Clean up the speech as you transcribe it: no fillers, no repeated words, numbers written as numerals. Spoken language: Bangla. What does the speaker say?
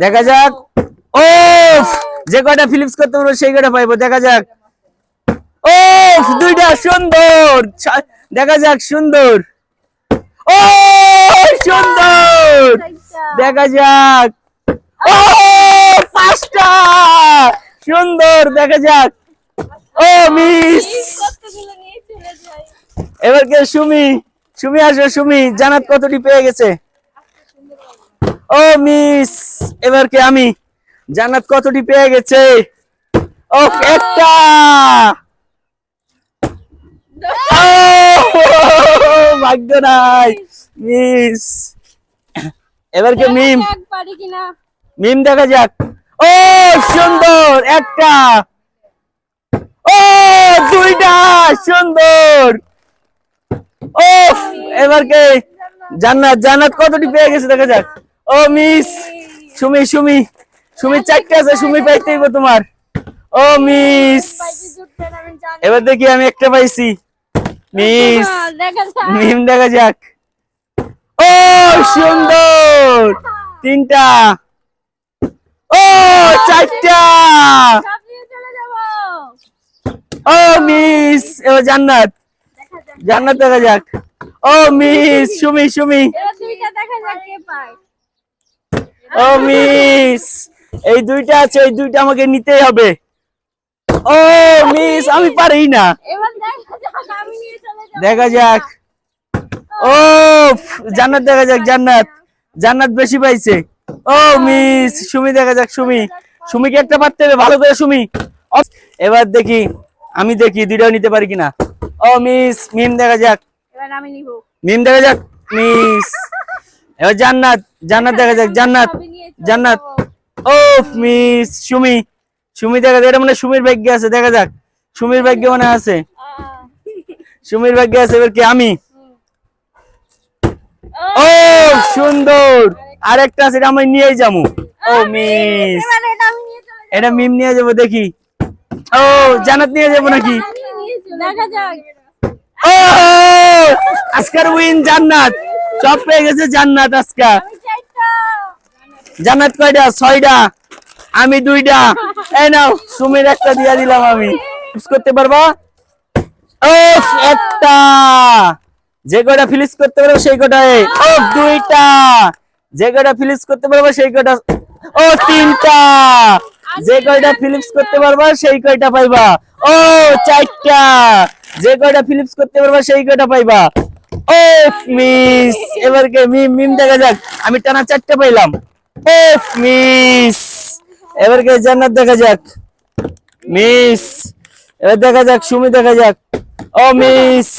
দেখা যাক। ও যে কয়টা ফিলিপস করতে পারবো সেই কয়টা পাইবো, দেখা যাক। ও দুইটা সুন্দর, দেখা যাক সুন্দর। ও সুন্দর, দেখা যাক। ও পাঁচটা সুন্দর, দেখা যাক। ও মিস, এবার কে? সুমি। সুমি আসো, সুমি। জান্নাত কতটি পেয়ে গেছে? ও মিস, এবার কে? আমি। জান্নাত কতটি পেয়ে গেছে? ও একটা। ভাগ্য নাই, মিস। এবার কে? মিম। মিম, দেখা যাক। ও সুন্দর, একটা। ও দুইটা সুন্দর। ও এবার কে? জান্নাত। জান্নাত কতটি পেয়ে গেছে, দেখা যাক। ও মিস। সুমি, সুমি। সুমি চারটে আছে, সুমি পাইতে হইব তোমার। ও মিস, এবার দেখি আমি একটা পাইছি। মিস। মিম, দেখা যাক। ও সুন্দর, তিনটা। ও চারটা। ও মিস, এবার জান্নাত। জান্নাত, দেখা যাক। ও মিস। সুমি, সুমি। ও মিস, এই দুইটা আছে, এই দুইটা আমাকে নিতেই হবে। ও মিস, আমি পারি না। দেখা যাক। ও জান্নাত, দেখা যাক। জান্নাত। জান্নাত বেশি পাইছে। ও মিস। সুমি, দেখা যাক। সুমি। সুমিকে একটা পারতে হবে ভালো করে, সুমি। এবার দেখি, আমি দেখি দুইটাও নিতে পারি কিনা। ও মিস। মিম, দেখা যাক। মিম, দেখা যাক। মিস। এবার জান্নাত। জান্নাত, দেখা যাক। জান্নাত। জান্নাত। ও মিস। সুমি। সুমি, দেখা যাক। এটা মানে সুমির ভাগ্যে আছে, দেখা যাক। সুমির ভাগ্যে মনে আছে। সুমির ভাগ্যে আছে। এবার কি? আমি। ও সুন্দর, আরেকটা আছে, এটা আমি নিয়েই যাবো। ও মিস, এটা মিম নিয়ে যাবো, দেখি। ও জান্নাত নিয়ে যাবো নাকি? ও আজকের উইন জান্নাত, সব পেয়ে গেছে জান্নাত আজকে। জান্নাত কয়টা? 6টা, আমি 2টা। এই নাও, সুমির একটা দিয়ে দিলাম আমি। ফিলিপস করতে পারবা? ও একটা। যে কয়টা ফিলিপস করতে পারবো সেই কটায়। ও 2টা। যে কয়টা ফিলিপস করতে পারবো সেই কয়টা। ও 3টা। যে কয়টা ফিলিপস করতে পারবা সেই কয়টা পাইবা। ও 4টা। যে কয়টা ফিলিপস করতে পারবা সেই কয়টা পাইবা। ও মিস, এবার কে? মিম। মিম, দেখা যাক। আমি টানা 4টা পাইলাম। ও মিস, এবার কে? জান্নাত, দেখা যাক। মিস, এবার দেখা যাক। সুমি, দেখা যাক। ও মিস।